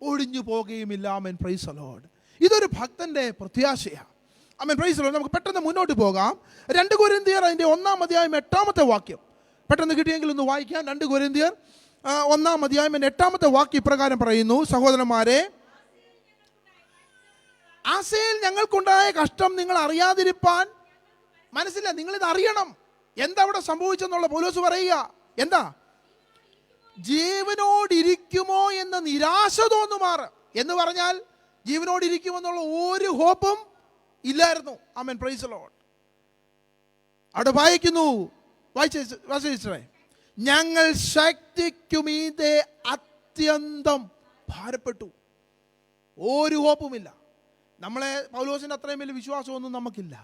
ഒഴിഞ്ഞു പോകുകയുമില്ല. ആമേൻ. Praise the Lord. ഇതൊരു ഭക്തന്റെ പ്രത്യാശയാണ്. ആമേൻ. Praise the Lord. നമുക്ക് പെട്ടെന്ന് മുന്നോട്ട് പോകാം. 2 കൊരിന്ത്യർ അതിന്റെ 1-ാം അധ്യായം 8-ാമത്തെ വാക്യം പെട്ടെന്ന് കിട്ടിയെങ്കിൽ ഒന്ന് വായിക്കാം. 2 കൊരിന്ത്യർ 1-ാം അധ്യായം 8-ാമത്തെ വാക്യം ഇപ്രകാരം പറയുന്നു, സഹോദരന്മാരെ, ആസയിൽ ഞങ്ങൾക്കുണ്ടായ കഷ്ടം നിങ്ങൾ അറിയാതിരിപ്പാൻ മനസ്സില്ല. നിങ്ങളിത് അറിയണം. എന്താ അവിടെ സംഭവിച്ചെന്നുള്ള പൗലോസ് പറയുക. എന്താ? ജീവനോടിരിക്കുമോ എന്ന നിരാശ തോന്നുമാറ്. എന്ന് പറഞ്ഞാൽ ജീവനോടിരിക്കുമെന്നുള്ള ഒരു ഹോപ്പും ഇല്ലായിരുന്നു. ആമേൻ. Praise the Lord. അവിടെ വായിക്കുന്നു, വായിച്ചേ, ഞങ്ങൾ ശക്തിക്കുമീതെ അത്യന്തം ഭാരപ്പെട്ടു. ഒരു ഹോപ്പുമില്ല. നമ്മളെ പൗലോസിന്റെ അത്രയും വലിയ വിശ്വാസമൊന്നും നമുക്കില്ല.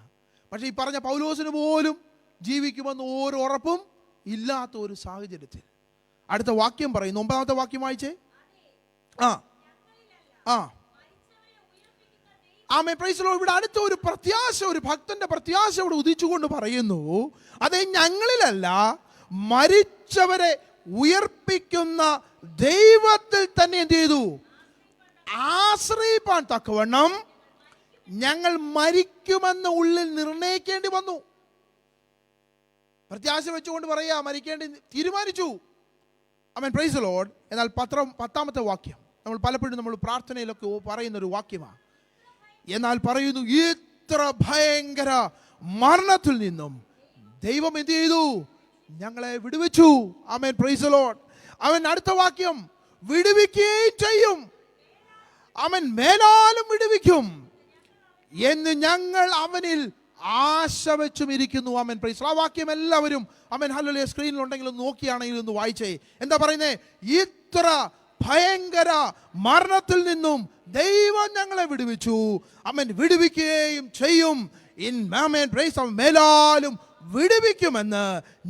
പക്ഷെ ഈ പറഞ്ഞ പൗലോസിന് പോലും ജീവിക്കുമെന്ന് ഒരു ഉറപ്പും ഇല്ലാത്ത ഒരു സാഹചര്യത്തിൽ അടുത്ത വാക്യം പറയുന്നു. 9-ാമത്തെ വാക്യം വായിച്ചേ. ആമേൻ. Praise the Lord. ഇവിടെ അടുത്ത ഒരു പ്രത്യാശ, ഒരു ഭക്തന്റെ പ്രത്യാശ ഇവിടെ ഉദിച്ചുകൊണ്ട് പറയുന്നു, അതേ ഞങ്ങളിലല്ല മരിച്ചവരെ ഉയർപ്പിക്കുന്ന ദൈവത്തിൽ തന്നെ എന്ത് ചെയ്തു? ആശ്രയിപ്പാൻ തക്കവണ്ണം ഞങ്ങൾ മരിക്കുമെന്ന് ഉള്ളിൽ നിർണയിക്കേണ്ടി വന്നു. പ്രത്യാശ വെച്ചുകൊണ്ട് പറയാ, മരിക്കേണ്ടി തീരുമാനിച്ചു. ആമേൻ. Praise the Lord. എന്നാൽ 10-ാമത്തെ വാക്യം നമ്മൾ പലപ്പോഴും നമ്മൾ പ്രാർത്ഥനയിലൊക്കെ പറയുന്ന ഒരു വാക്യമാണ്. എന്നാൽ പറയുന്നു, ഇത്ര ഭയങ്കര മരണത്തിൽ നിന്നും ദൈവം എന്ത് ചെയ്തു? ഞങ്ങളെ വിടുവിച്ചു. ആമേൻ. Praise the Lord. അവൻ അടുത്ത വാക്യം, വിടുവിക്കുകയും ചെയ്യും. അവൻ മേലാലും വിടുവിക്കും എന്ന് ഞങ്ങൾ അവനിൽ ആശ വെച്ചും ഇരിക്കുന്നു. ആമേൻ. പ്രൈസ്. ആ വാക്യം എല്ലാവരും ആമേൻ ഹല്ലേലൂയ സ്ക്രീനിലുണ്ടെങ്കിൽ ഒന്ന് നോക്കിയാണെങ്കിൽ ഒന്ന് വായിച്ചേ. എന്താ പറയുന്നേ? ഇത്ര ഭയങ്കര മരണത്തിൽ നിന്നും ദൈവം ഞങ്ങളെ വിടുവിച്ചു. ആമേൻ. വിടുവിക്കുകയും ചെയ്യും. ആമേൻ. പ്രൈസ്. അവൻ മേലാലും വിടുവിക്കുമെന്ന്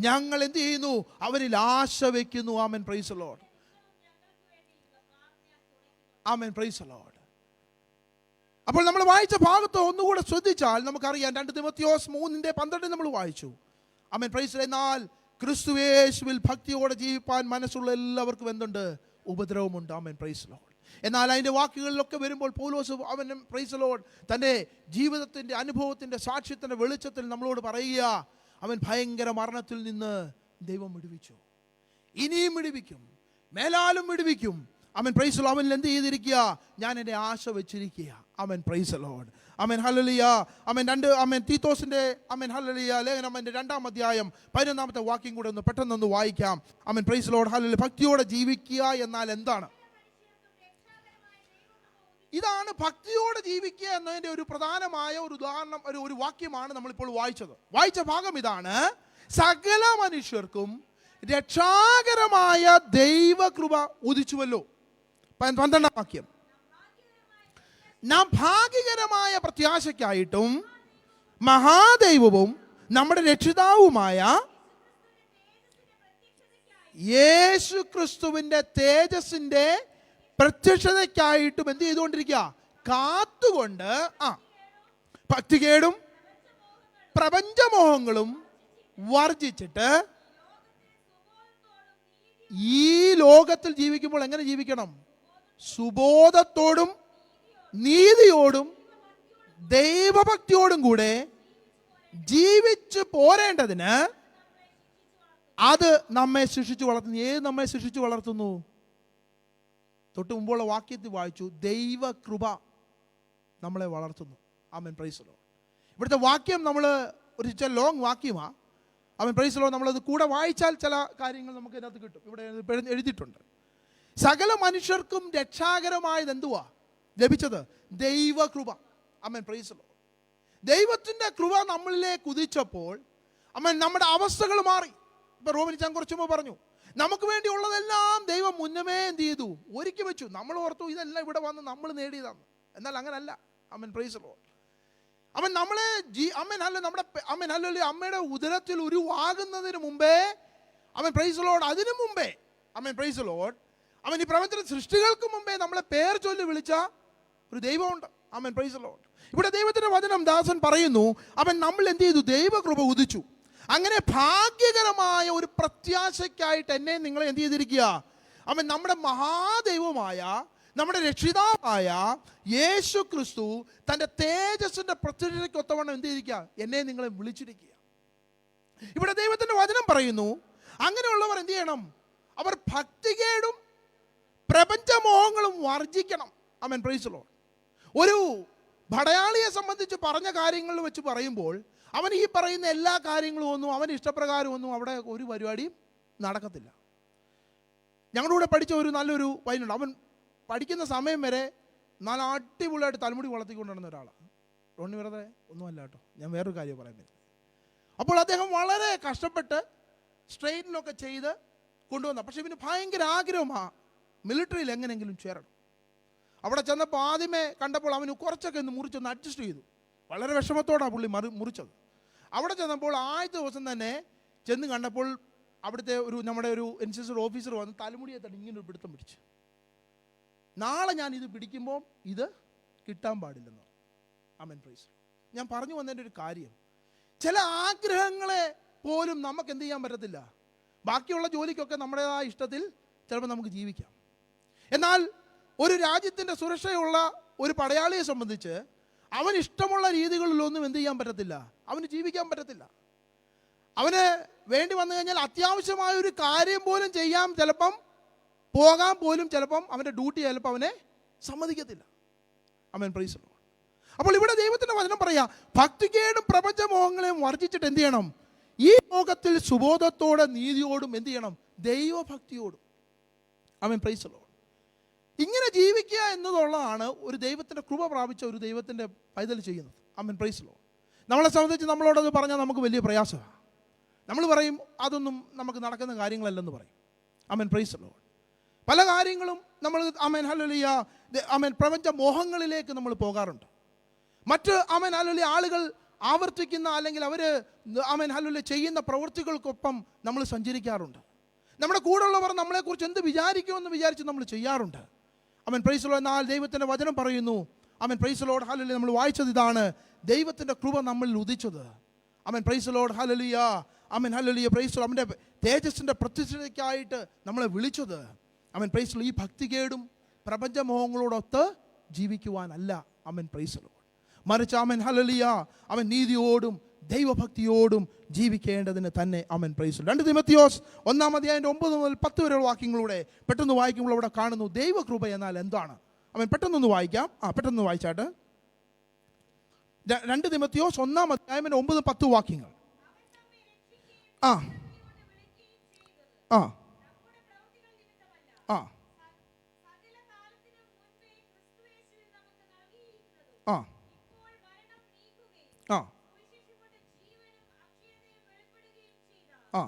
ഞങ്ങൾ എന്ത് ചെയ്യുന്നു? അവനിൽ ആശ വയ്ക്കുന്നു. ആമേൻ. Praise the Lord. ആമേൻ. Praise the Lord. അപ്പോൾ നമ്മൾ വായിച്ച ഭാഗത്ത് ഒന്നുകൂടെ ശ്രദ്ധിച്ചാൽ നമുക്കറിയാം, 2 തിമോത്തിയോസ് 3:12 നമ്മൾ വായിച്ചു. ആമേൻ. പ്രൈസ്. എന്നാൽ ക്രിസ്തുയേശുവിൽ ഭക്തിയോടെ ജീവിപ്പാൻ മനസ്സുള്ള എല്ലാവർക്കും എന്തുണ്ട്? ഉപദ്രവമുണ്ട്. ആമേൻ. Praise the Lord. എന്നാൽ അതിൻ്റെ വാക്കുകളിലൊക്കെ വരുമ്പോൾ പൗലോസ് അവൻ പ്രൈസ് ദി ലോർഡ് തൻ്റെ ജീവിതത്തിൻ്റെ അനുഭവത്തിൻ്റെ സാക്ഷ്യത്തിൻ്റെ വെളിച്ചത്തിൽ നമ്മളോട് പറയുക, അവൻ ഭയങ്കര മരണത്തിൽ നിന്ന് ദൈവം വിടുവിച്ചു, ഇനിയും വിടുവിക്കും, മേലാലും വിടുവിക്കും. അവൻ പ്രൈസ് ദി ലോർഡ്. അവനിൽ എന്ത് ചെയ്തിരിക്കുക? ഞാൻ എൻ്റെ ആശ വെച്ചിരിക്കുക. ആമേൻ. Praise the Lord. ആമേൻ. ഹല്ലേലൂയ. ആമേൻ. തീത്തോസിന്റെ ആമേൻ ഹല്ലേലൂയ ലേഖനം 2-ാം അധ്യായം 11-ാമത്തെ വാക്യം കൂടെ ഒന്ന് പെട്ടെന്ന് വായിക്കാം. ആമേൻ. Praise the Lord. ഹല്ലേലൂയ. ഭക്തിയോടെ ജീവിക്കുക എന്നാൽ എന്താണ്? ഇതാണ് ഭക്തിയോടെ ജീവിക്കുക എന്നതിൻ്റെ ഒരു പ്രധാനമായ ഒരു ഉദാഹരണം, ഒരു വാക്യമാണ് നമ്മളിപ്പോൾ വായിച്ചത്. വായിച്ച ഭാഗം ഇതാണ്, സകല മനുഷ്യർക്കും രക്ഷാകരമായ ദൈവകൃപ ഉദിച്ചുവല്ലോ. 12-ാം വാക്യം, നാം ഭാഗ്യകരമായ പ്രത്യാശയ്ക്കായിട്ടും മഹാദൈവവും നമ്മുടെ രക്ഷിതാവുമായ യേശു ക്രിസ്തുവിന്റെ തേജസ്സിന്റെ പ്രത്യക്ഷതയ്ക്കായിട്ടും എന്ത് ചെയ്തുകൊണ്ടിരിക്കുക? കാത്തുകൊണ്ട് ഭക്തികേടും പ്രപഞ്ചമോഹങ്ങളും വർജിച്ചിട്ട് ഈ ലോകത്തിൽ ജീവിക്കുമ്പോൾ എങ്ങനെ ജീവിക്കണം? സുബോധത്തോടും നീതിയോടും ദൈവഭക്തിയോടും കൂടെ ജീവിച്ചു പോരേണ്ടതിന് അത് നമ്മെ ശിക്ഷിച്ചു വളർത്തുന്നു. ഏത് നമ്മെ ശിക്ഷിച്ചു വളർത്തുന്നു? തൊട്ട് മുമ്പുള്ള വാക്യത്തിൽ വായിച്ചു, ദൈവകൃപ നമ്മളെ വളർത്തുന്നു. ആമേൻ. Praise the Lord. ഇവിടുത്തെ വാക്യം നമ്മൾ ഒരു ലോങ് വാക്യമാണ്. ആമേൻ. Praise the Lord. നമ്മളത് കൂടെ വായിച്ചാൽ ചില കാര്യങ്ങൾ നമുക്ക് ഇതിനകത്ത് കിട്ടും. ഇവിടെ എഴുതിയിട്ടുണ്ട്, സകല മനുഷ്യർക്കും രക്ഷാകരമായത് എന്തുവാ ലഭിച്ചത്? ദൈവകൃപ. ആമേൻ. Praise the Lord. ദൈവത്തിൻ്റെ കൃപ നമ്മളിലേക്ക് ഉദിച്ചപ്പോൾ ആമേൻ നമ്മുടെ അവസ്ഥകൾ മാറി. ഇപ്പൊ റോബിനിച്ചാൻ കുറച്ച് മുമ്പ് പറഞ്ഞു, നമുക്ക് വേണ്ടി ഉള്ളതെല്ലാം ദൈവം മുന്നമേ എന്ത് ചെയ്തു? ഒരുക്കി വെച്ചു. നമ്മൾ ഓർത്തു ഇതെല്ലാം ഇവിടെ വന്ന് നമ്മൾ നേടിയതാണ്. എന്നാൽ അങ്ങനല്ല. ആമേൻ, പ്രൈസ് ദി ലോർഡ്. അവൻ നമ്മളെ നമ്മുടെ അമ്മയുടെ ഉദരത്തിൽ ഉരുവാകുന്നതിന് മുമ്പേ, അവൻ പ്രൈസ് ദി ലോർഡ്, അതിനു മുമ്പേ, അവൻ പ്രൈസ് ദി ലോർഡ്, അവൻ ഈ പ്രപഞ്ച സൃഷ്ടികൾക്ക് മുമ്പേ നമ്മളെ പേർ ചൊല്ലി വിളിച്ച ഒരു ദൈവമുണ്ട്. ആമേൻ, പ്രൈസ് ദി ലോർഡ്. ഇവിടെ ദൈവത്തിന്റെ വചനം ദാസൻ പറയുന്നു, അവൻ നമ്മൾ എന്ത് ചെയ്തു? ദൈവകൃപ ഉദിച്ചു. അങ്ങനെ ഭാഗ്യകരമായ ഒരു പ്രത്യാശയ്ക്കായിട്ട് എന്നെ നിങ്ങളെ എന്ത് ചെയ്തിരിക്കുക? അവൻ നമ്മുടെ മഹാദൈവമായ, നമ്മുടെ രക്ഷിതാവായ യേശു ക്രിസ്തു തൻ്റെ തേജസ്സിന്റെ പ്രത്യക്ഷയ്ക്കൊത്തവണ്ണം എന്ത് ചെയ്തിരിക്കുക? എന്നെ നിങ്ങളെ വിളിച്ചിരിക്കുക. ഇവിടെ ദൈവത്തിന്റെ വചനം പറയുന്നു, അങ്ങനെയുള്ളവർ എന്ത് ചെയ്യണം? അവർ ഭക്തികേടും പ്രപഞ്ചമോഹങ്ങളും വർജിക്കണം. ആമേൻ, പ്രൈസ് ദി ലോർഡ്. ഒരു ഭടയാളിയെ സംബന്ധിച്ച് പറഞ്ഞ കാര്യങ്ങൾ വെച്ച് പറയുമ്പോൾ, അവൻ ഈ പറയുന്ന എല്ലാ കാര്യങ്ങളും ഒന്നും അവൻ ഇഷ്ടപ്രകാരമൊന്നും അവിടെ ഒരു പരിപാടിയും നടക്കത്തില്ല. ഞങ്ങളുടെ കൂടെ പഠിച്ച ഒരു നല്ലൊരു പയ്യനുണ്ട്. അവൻ പഠിക്കുന്ന സമയം വരെ നല്ല അടിപൊളിയായിട്ട് തലമുടി വളർത്തിക്കൊണ്ടിരുന്ന ഒരാളാണ്. റോണി വെറുതെ ഒന്നുമല്ല കേട്ടോ, ഞാൻ വേറൊരു കാര്യം പറയാൻ പറ്റും. അപ്പോൾ അദ്ദേഹം വളരെ കഷ്ടപ്പെട്ട് സ്ട്രെയിനിലൊക്കെ ചെയ്ത് കൊണ്ടുവന്ന, പക്ഷേ ഇവന് ഭയങ്കര ആഗ്രഹമാണ് മിലിറ്ററിയിൽ എങ്ങനെയെങ്കിലും ചേരണം. അവിടെ ചെന്നപ്പോൾ ആദ്യമേ കണ്ടപ്പോൾ അവന് കുറച്ചൊക്കെ ഒന്ന് മുറിച്ചൊന്ന് അഡ്ജസ്റ്റ് ചെയ്തു. വളരെ വിഷമത്തോടാണ് പുള്ളി മുറിച്ചത്. അവിടെ ചെന്നപ്പോൾ ആദ്യത്തെ ദിവസം തന്നെ ചെന്ന് കണ്ടപ്പോൾ അവിടുത്തെ നമ്മുടെ ഒരു NCC ഓഫീസർ വന്ന് തലമുടിയെ തന്നെ ഇങ്ങനെ ഒരു പിടുത്തം പിടിച്ചു. നാളെ ഞാൻ ഇത് പിടിക്കുമ്പോൾ ഇത് കിട്ടാൻ പാടില്ലെന്ന്. ആമേൻ, പ്രൈസ്. ഞാൻ പറഞ്ഞു വന്നതിൻ്റെ ഒരു കാര്യം, ചില ആഗ്രഹങ്ങളെ പോലും നമുക്ക് എന്ത് ചെയ്യാൻ പറ്റത്തില്ല. ബാക്കിയുള്ള ജോലിക്കൊക്കെ നമ്മുടേതായ ഇഷ്ടത്തിൽ ചിലപ്പോൾ നമുക്ക് ജീവിക്കാം. എന്നാൽ ഒരു രാജ്യത്തിൻ്റെ സുരക്ഷയുള്ള ഒരു പടയാളിയെ സംബന്ധിച്ച് അവന് ഇഷ്ടമുള്ള രീതികളിലൊന്നും എന്ത് ചെയ്യാൻ പറ്റത്തില്ല, അവന് ജീവിക്കാൻ പറ്റത്തില്ല. അവന് വേണ്ടി വന്നു കഴിഞ്ഞാൽ അത്യാവശ്യമായ ഒരു കാര്യം പോലും ചെയ്യാൻ ചിലപ്പം പോകാൻ പോലും ചിലപ്പം അവൻ്റെ ഡ്യൂട്ടി ചിലപ്പോൾ അവനെ സമ്മതിക്കത്തില്ല. ആമേൻ, പ്രൈസ് ദി ലോർഡ്. അപ്പോൾ ഇവിടെ ദൈവത്തിൻ്റെ വചനം പറയാ, ഭക്തികേടും പ്രപഞ്ചമോഹങ്ങളെയും വർജിച്ചിട്ട് എന്ത് ചെയ്യണം? ഈ ലോകത്തിൽ സുബോധത്തോടെ നീതിയോടും എന്ത് ചെയ്യണം? ദൈവഭക്തിയോടും. ആമേൻ, പ്രൈസ് ദി ലോർഡ്. ഇങ്ങനെ ജീവിക്കുക എന്നതുള്ളതാണ് ഒരു ദൈവത്തിൻ്റെ കൃപ പ്രാപിച്ച ഒരു ദൈവത്തിൻ്റെ പൈതൽ ചെയ്യുന്നത്. ആമേൻ, പ്രൈസ് ദി ലോർഡ്. നമ്മളെ സംബന്ധിച്ച് നമ്മളോടത് പറഞ്ഞാൽ നമുക്ക് വലിയ പ്രയാസമാണ്. നമ്മൾ പറയും അതൊന്നും നമുക്ക് നടക്കുന്ന കാര്യങ്ങളല്ലെന്ന് പറയും. ആമേൻ, പ്രൈസ് ദി ലോർഡ്. പല കാര്യങ്ങളും നമ്മൾ ആമേൻ ഹല്ലേലൂയ ആമേൻ പ്രപഞ്ച മോഹങ്ങളിലേക്ക് നമ്മൾ പോകാറുണ്ട്. മറ്റ് ആമേൻ ഹല്ലേലൂയ ആളുകൾ ആവർത്തിക്കുന്ന അല്ലെങ്കിൽ അവർ ആമേൻ ഹല്ലേലൂയ ചെയ്യുന്ന പ്രവൃത്തികൾക്കൊപ്പം നമ്മൾ സഞ്ചരിക്കാറുണ്ട്. നമ്മുടെ കൂടെയുള്ളവർ നമ്മളെക്കുറിച്ച് എന്ത് വിചാരിക്കുമെന്ന് വിചാരിച്ച് നമ്മൾ ചെയ്യാറുണ്ട്. ആമേൻ, പ്രൈസ് ദി ലോർഡ്. എന്നാൽ ദൈവത്തിൻ്റെ വചനം പറയുന്നു, ആമേൻ, പ്രൈസ് ദി ലോർഡ് ഹല്ലേലൂയ, നമ്മൾ വായിച്ചത് ഇതാണ്, ദൈവത്തിൻ്റെ കൃപ നമ്മളിൽ ഉദിച്ചത്. ആമേൻ, പ്രൈസ് ദി ലോർഡ് ഹല്ലേലൂയ. ആമേൻ, ഹല്ലേലൂയ, പ്രൈസ് ദി ലോർഡ്. അവൻ്റെ തേജസ്സിൻ്റെ പ്രത്യക്ഷതയ്ക്കായിട്ട് നമ്മളെ വിളിച്ചത്. ആമേൻ, പ്രൈസ് ദി ലോർഡ്. ഈ ഭക്തികേടും പ്രപഞ്ചമോഹങ്ങളോടൊത്ത് ജീവിക്കുവാനല്ല. ആമേൻ, പ്രൈസ് ദി ലോർഡ്. മറിച്ച് ആമേൻ ഹല്ലേലൂയ അവൻ നീതിയോടും ദൈവഭക്തിയോടും ജീവിക്കേണ്ടതിന് തന്നെ. ആമേൻ, പ്രൈസ് ദി ലോർഡ്. 2 തിമോത്തിയോസ് 1-ാം 9 മുതൽ 10 വരെയുള്ള വാക്യങ്ങളുടെ പെട്ടെന്ന് വായിക്കുമ്പോൾ അവിടെ കാണുന്നു ദൈവകൃപ എന്നാൽ എന്താണ്. അവൻ പെട്ടെന്നൊന്ന് വായിക്കാം. പെട്ടെന്ന് വായിച്ചാട്ട്. 2 തിമോത്തിയോസ് 1-ാം 9-10 വാക്യങ്ങൾ. ആ ആ ആ ആ ആ ആ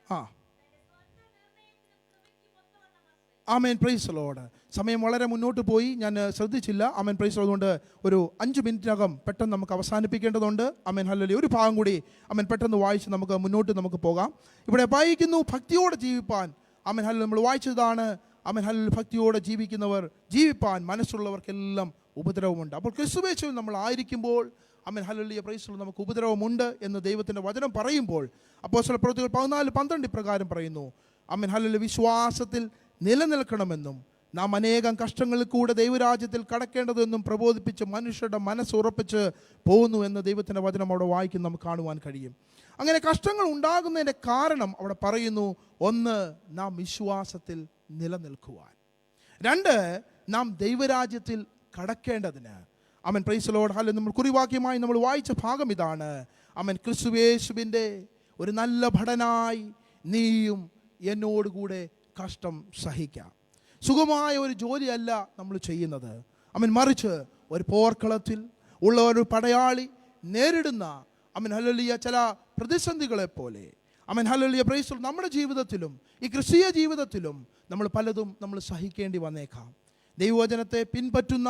ആ ആമേൻ, പ്രൈസ് ദി ലോർഡ്. സമയം വളരെ മുന്നോട്ട് പോയി, ഞാൻ ശ്രദ്ധിച്ചില്ല. ആമേൻ, പ്രൈസ് ദി ലോർഡ്. അതുകൊണ്ട് ഒരു 5 മിനിറ്റിനകം പെട്ടെന്ന് നമുക്ക് അവസാനിപ്പിക്കേണ്ടതുണ്ട്. ആമേൻ, ഹല്ലേലൂയ. ഒരു ഭാഗം കൂടി ആമേൻ പെട്ടെന്ന് വായിച്ച് നമുക്ക് മുന്നോട്ട് നമുക്ക് പോകാം. ഇവിടെ വായിക്കുന്നു ഭക്തിയോടെ ജീവിപ്പാൻ. ആമേൻ, ഹല്ലേലൂയ. നമ്മൾ വായിച്ചതാണ്. ആമേൻ, ഹല്ലേലൂയ. ഭക്തിയോടെ ജീവിക്കുന്നവർ ജീവിപ്പാൻ മനസ്സുള്ളവർക്കെല്ലാം ഉപദ്രവമുണ്ട്. അപ്പോൾ ക്രിസ്തുയേശുവിൽ നമ്മൾ ആയിരിക്കുമ്പോൾ ആമേൻ, ഹല്ലേലൂയ, പ്രൈസ് ദി ലോർഡ്, നമുക്ക് ഉപദ്രവമുണ്ട് എന്ന് ദൈവത്തിൻ്റെ വചനം പറയുമ്പോൾ അപ്പോസ്തല പ്രവൃത്തികൾ 14:12 ഇപ്രകാരം പറയുന്നു. ആമേൻ, ഹല്ലേലൂയ. വിശ്വാസത്തിൽ നിലനിൽക്കണമെന്നും നാം അനേകം കഷ്ടങ്ങളിൽ കൂടെ ദൈവരാജ്യത്തിൽ കടക്കേണ്ടതെന്നും പ്രബോധിപ്പിച്ച് മനുഷ്യരുടെ മനസ്സുറപ്പിച്ച് പോകുന്നു എന്ന് ദൈവത്തിൻ്റെ വചനം അവിടെ വായിക്കുന്ന നമുക്ക് കാണുവാൻ കഴിയും. അങ്ങനെ കഷ്ടങ്ങൾ ഉണ്ടാകുന്നതിൻ്റെ കാരണം അവിടെ പറയുന്നു, 1 നാം വിശ്വാസത്തിൽ നിലനിൽക്കുവാൻ, 2 നാം ദൈവരാജ്യത്തിൽ കടക്കേണ്ടതിന്. ആമേൻ, പ്രൈസ് ദി ലോർഡ്. ഹല്ലേലൂയ. നമ്മൾ കുറിവാക്യമായി നമ്മൾ വായിച്ച ഭാഗം ഇതാണ്. ആമേൻ, ക്രിസ്തുയേശുവിൻ്റെ ഒരു നല്ല ഭടനായി നീയും എന്നോടുകൂടെ കഷ്ടം സഹിക്കാം. സുഖമായ ഒരു ജോലിയല്ല നമ്മൾ ചെയ്യുന്നത്. ആമേൻ, മറിച്ച് ഒരു പോർക്കളത്തിൽ ഉള്ള ഒരു പടയാളി നേരിടുന്ന ആമേൻ ഹല്ലേലൂയ ചില പ്രതിസന്ധികളെ പോലെ ആമേൻ ഹല്ലേലൂയ പ്രൈസ് ദി ലോർഡ് നമ്മുടെ ജീവിതത്തിലും ഈ ക്രിസ്തീയ ജീവിതത്തിലും നമ്മൾ പലതും നമ്മൾ സഹിക്കേണ്ടി വന്നേക്കാം. ദൈവവചനത്തെ പിൻപറ്റുന്ന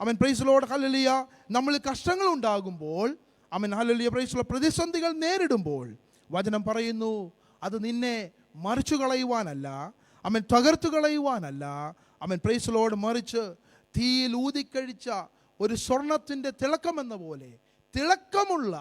അവൻ പ്രൈസ് ലോർഡ് ഹല്ലേലൂയ നമ്മൾ കഷ്ടങ്ങൾ ഉണ്ടാകുമ്പോൾ അവൻ ഹല്ലേലൂയ പ്രൈസ് ലോർഡ് പ്രതിസന്ധികൾ നേരിടുമ്പോൾ വചനം പറയുന്നു അത് നിന്നെ മറിച്ചു കളയുവാനല്ല, അവൻ തകർത്തു കളയുവാനല്ല, അവൻ പ്രൈസ് ലോർഡ് മറിച്ച് തീയിൽ ഊതിക്കഴിച്ച ഒരു സ്വർണത്തിൻ്റെ തിളക്കമെന്ന പോലെ തിളക്കമുള്ള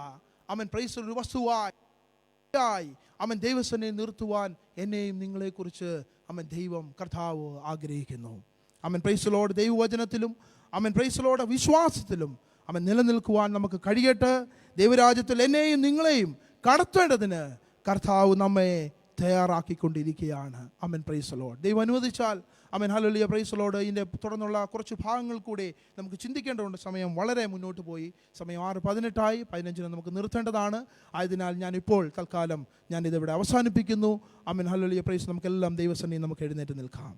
അവൻ പ്രൈസ് ഒരു വസ്തുവായി അവൻ ദൈവസനെ നിർത്തുവാൻ എന്നെയും നിങ്ങളെക്കുറിച്ച് അവൻ ദൈവം കർത്താവ് ആഗ്രഹിക്കുന്നു. അവൻ പ്രൈസ് ലോർഡ് ദൈവവചനത്തിലും അവൻ പ്രൈസ് ലോർഡ് വിശ്വാസത്തിലും അവൻ നിലനിൽക്കുവാൻ നമുക്ക് കഴിയട്ടെ. ദൈവരാജ്യത്തിൽ എന്നെയും നിങ്ങളെയും കടത്തേണ്ടതിന് കർത്താവ് നമ്മെ തയ്യാറാക്കിക്കൊണ്ടിരിക്കുകയാണ്. അവൻ പ്രൈസ് ലോർഡ്. ദൈവം അനുവദിച്ചാൽ അവൻ ഹല്ലേലൂയ പ്രൈസ് ലോർഡ് ഇതിൻ്റെ തുടർന്നുള്ള കുറച്ച് ഭാഗങ്ങൾ കൂടി നമുക്ക് ചിന്തിക്കേണ്ടതുണ്ട്. സമയം വളരെ മുന്നോട്ട് പോയി. സമയം 6:18 15 നമുക്ക് നിർത്തേണ്ടതാണ്. ആയതിനാൽ ഞാനിപ്പോൾ തൽക്കാലം ഞാനിതിവിടെ അവസാനിപ്പിക്കുന്നു. അവൻ ഹല്ലേലൂയ പ്രൈസ് നമുക്കെല്ലാം ദൈവസന്നിധി നമുക്ക് എഴുന്നേറ്റ് നിൽക്കാം.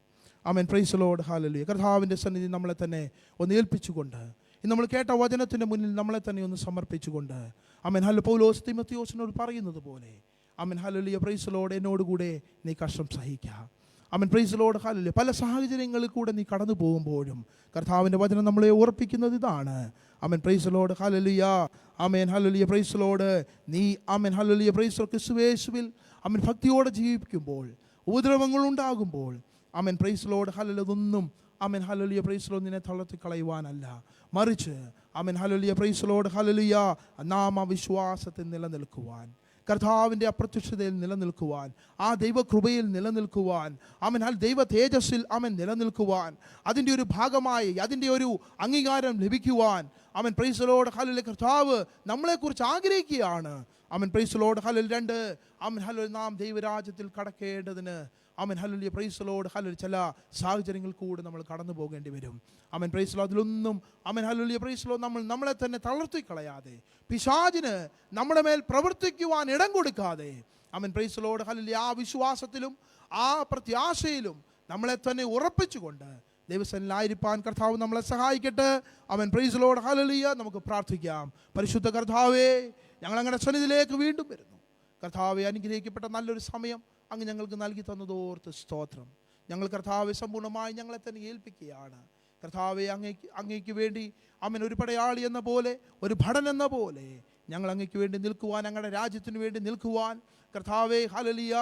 ആമേൻ പ്രൈസ് ലോർഡ് ഹല്ലേലൂയ. കർത്താവിൻ്റെ സന്നിധി നമ്മളെ തന്നെ ഒന്ന് ഏൽപ്പിച്ചുകൊണ്ട് ഇന്ന് നമ്മൾ കേട്ട വചനത്തിൻ്റെ മുന്നിൽ നമ്മളെ തന്നെ ഒന്ന് സമർപ്പിച്ചുകൊണ്ട് ആമേൻ പൗലോസ് തിമോത്തിയോസിനോട് പറയുന്നത് പോലെ ആമേൻ ഹല്ലേലൂയ പ്രൈസ് ലോർഡ് എന്നോടുകൂടെ നീ കഷ്ടം സഹിക്കുക. ആമേൻ പ്രൈസ് ലോർഡ് ഹല്ലേലൂയ. പല സാഹചര്യങ്ങളിൽ കൂടെ നീ കടന്നു പോകുമ്പോഴും കർത്താവിൻ്റെ വചനം നമ്മളെ ഓർപ്പിക്കുന്നത് ഇതാണ്. ആമേൻ പ്രൈസ് ലോർഡ് ഹല്ലേലൂയ. ആമേൻ ഹല്ലേലൂയ പ്രൈസ് ലോർഡ് നീ ആമേൻ ഹല്ലേലൂയ പ്രൈസ് ലോർഡ് ക്രിസ്തുയേശുവിൽ ആമേൻ ഭക്തിയോടെ ജീവിക്കുമ്പോൾ ഉപദ്രവങ്ങൾ ഉണ്ടാകുമ്പോൾ ആമേൻ പ്രൈസ് ലോർഡ് ഹല്ലേലൂയ ഇതൊന്നും ആമേൻ ഹല്ലേലൂയ പ്രൈസ് ലോർഡ് നിന്നെ തളർത്തി കളയുവാനല്ല, മറിച്ച് ആമേൻ ഹല്ലേലൂയ പ്രൈസ് ലോർഡ് ഹല്ലേലൂയ നാം ആ വിശ്വാസത്തിൽ നിലനിൽക്കുവാൻ, കർത്താവിൻ്റെ അപ്രത്യക്ഷതയിൽ നിലനിൽക്കുവാൻ, ആ ദൈവകൃപയിൽ നിലനിൽക്കുവാൻ, ആമേൻ ദൈവ തേജസ്സിൽ ആമേൻ നിലനിൽക്കുവാൻ, അതിൻ്റെ ഒരു ഭാഗമായി അതിൻ്റെ ഒരു അംഗീകാരം ലഭിക്കുവാൻ ആമേൻ പ്രൈസ് ലോർഡ് ഹല്ലേലൂയ കർത്താവ് നമ്മളെക്കുറിച്ച് ആഗ്രഹിക്കുകയാണ്. ആമേൻ പ്രൈസ് ലോർഡ് ഹല്ലേലൂയ 2 ആമേൻ ഹല്ലേലൂയ നാം ദൈവരാജ്യത്തിൽ കടക്കേണ്ടതിന് ആമേൻ ഹല്ലേലൂയ പ്രൈസ് ലോർഡ് ഹല്ലേലൂയ ചില സാഹചര്യങ്ങൾ കൂടെ നമ്മൾ കടന്നു പോകേണ്ടി വരും. ആമേൻ പ്രൈസ് ലോർഡ് അതിലൊന്നും ആമേൻ ഹല്ലേലൂയ പ്രൈസ് ലോർഡ് നമ്മളെ തന്നെ തളർത്തി കളയാതെ, പിശാചിന് നമ്മുടെ മേൽ പ്രവർത്തിക്കുവാൻ ഇടം കൊടുക്കാതെ ആമേൻ പ്രൈസ് ലോർഡ് ഹല്ലേലൂയ ആ വിശ്വാസത്തിലും ആ പ്രത്യാശയിലും നമ്മളെ തന്നെ ഉറപ്പിച്ചുകൊണ്ട് ദൈവസന്നിധിയിലായിരിക്കാൻ കർത്താവ് നമ്മളെ സഹായിക്കട്ടെ. ആമേൻ പ്രൈസ് ലോർഡ് ഹല്ലേലൂയ. നമുക്ക് പ്രാർത്ഥിക്കാം. പരിശുദ്ധ കർത്താവേ, ഞങ്ങൾ അങ്ങയുടെ സന്നിധിയിലേക്ക് വീണ്ടും വരുന്നു. കർത്താവെ, അനുഗ്രഹിക്കപ്പെട്ട നല്ലൊരു സമയം അങ്ങ് ഞങ്ങൾക്ക് നൽകി തന്നതോർത്ത് സ്തോത്രം. ഞങ്ങൾ കർത്താവെ സമ്പൂർണ്ണമായി ഞങ്ങളെ തന്നെ ഏൽപ്പിക്കുകയാണ്. കർത്താവെ, അങ്ങേക്ക് വേണ്ടി ആമേൻ ഒരു പടയാളി എന്ന പോലെ, ഒരു ഭടൻ എന്ന പോലെ ഞങ്ങൾ അങ്ങേക്ക് വേണ്ടി നിൽക്കുവാൻ, ഞങ്ങളുടെ രാജ്യത്തിന് വേണ്ടി നിൽക്കുവാൻ കർത്താവെ ഹല്ലേലൂയ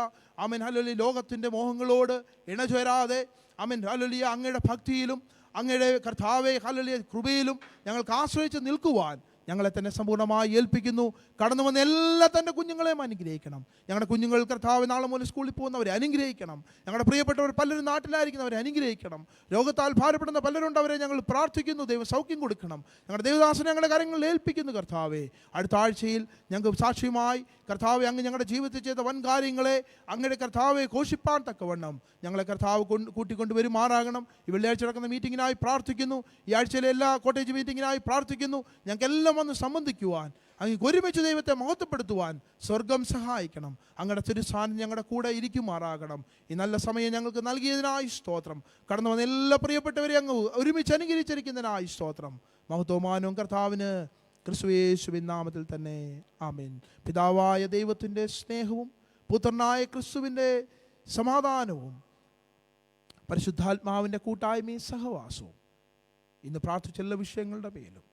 ആമേൻ ഹല്ലേലൂയ ലോകത്തിൻ്റെ മോഹങ്ങളോട് ഇണചേരാതെ ആമേൻ ഹല്ലേലൂയ അങ്ങയുടെ ഭക്തിയിലും അങ്ങയുടെ കർത്താവെ ഹല്ലേലൂയ കൃപയിലും ഞങ്ങൾക്ക് ആശ്രയിച്ച് നിൽക്കുവാൻ ഞങ്ങളെ തന്നെ സമ്പൂർണ്ണമായി ഏൽപ്പിക്കുന്നു. കടന്നു വന്ന എല്ലാ തൻ്റെ കുഞ്ഞുങ്ങളെയും അനുഗ്രഹിക്കണം. ഞങ്ങളുടെ കുഞ്ഞുങ്ങൾ കർത്താവ് നാളെ മുതൽ സ്കൂളിൽ പോകുന്നവരെ അനുഗ്രഹിക്കണം. ഞങ്ങളുടെ പ്രിയപ്പെട്ടവർ പലരും നാട്ടിലായിരിക്കുന്നവരെ അനുഗ്രഹിക്കണം. രോഗത്താൽ ഭാരപ്പെടുന്ന പലരുണ്ട്, അവരെ ഞങ്ങൾ പ്രാർത്ഥിക്കുന്നു. ദൈവം സൗഖ്യം കൊടുക്കണം. ഞങ്ങളുടെ ദേവദാസനെ ഞങ്ങളുടെ കാര്യങ്ങളിൽ ഏൽപ്പിക്കുന്നു. കർത്താവെ, അടുത്ത ആഴ്ചയിൽ ഞങ്ങൾക്ക് സാക്ഷ്യമായി കർത്താവെ അങ്ങ് ഞങ്ങളുടെ ജീവിതത്തിൽ ചെയ്ത വൻ കാര്യങ്ങളെ അങ്ങയുടെ കർത്താവെ ഘോഷിപ്പാൻ തക്കവണ്ണം ഞങ്ങളെ കർത്താവ് കൂട്ടിക്കൊണ്ടുവരുമാറാകണം. ഈ വെള്ളിയാഴ്ച നടക്കുന്ന മീറ്റിങ്ങിനായി പ്രാർത്ഥിക്കുന്നു. ഈ ആഴ്ചയിലെ എല്ലാ കോട്ടേജ് മീറ്റിങ്ങിനായി പ്രാർത്ഥിക്കുന്നു. ഞങ്ങൾക്കെല്ലാം വന്ന് സംബന്ധിക്കുവാൻ, അങ്ങ് ഒരുമിച്ച് ദൈവത്തെ മഹത്വപ്പെടുത്തുവാൻ സ്വർഗം സഹായിക്കണം. അങ്ങയുടെ തിരുസാന്നിധ്യം ഞങ്ങളുടെ കൂടെ ഇരിക്കുമാറാകണം. ഈ നല്ല സമയം ഞങ്ങൾക്ക് നൽകിയതിനായി സ്തോത്രം. കടന്നു വന്ന എല്ലാ പ്രിയപ്പെട്ടവരെ അങ്ങ് ഒരുമിച്ച് അനുഗ്രഹിച്ചിരിക്കുന്നതിനായി സ്തോത്രം. മഹത്വമാനവും കർത്താവിന് ക്രിസ്തുയേശുവിൻ നാമത്തിൽ തന്നെ ആമേൻ. പിതാവായ ദൈവത്തിൻ്റെ സ്നേഹവും പുത്രനായ ക്രിസ്തുവിൻ്റെ സമാധാനവും പരിശുദ്ധാത്മാവിൻ്റെ കൂട്ടായ്മയും സഹവാസവും ഇന്ന് പ്രാർത്ഥിച്ച എല്ലാ വിഷയങ്ങളുടെ മേലും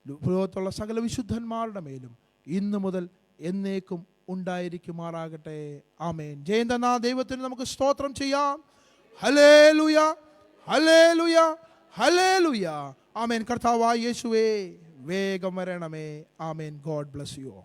ലോകത്തുള്ള സകല വിശുദ്ധന്മാരുടെ മേലും ഇന്നു മുതൽ എന്നേക്കും ഉണ്ടായിരിക്കുമാറാകട്ടെ. ആമേൻ. ജയന്തനാ ദൈവത്തിന് നമുക്ക് സ്തോത്രം ചെയ്യാം. ഹല്ലേലൂയ, ഹല്ലേലൂയ, ഹല്ലേലൂയ. ആമേൻ. കർത്താവായ യേശുവേ, വേഗം വരണമേ. ആമേൻ. God bless U.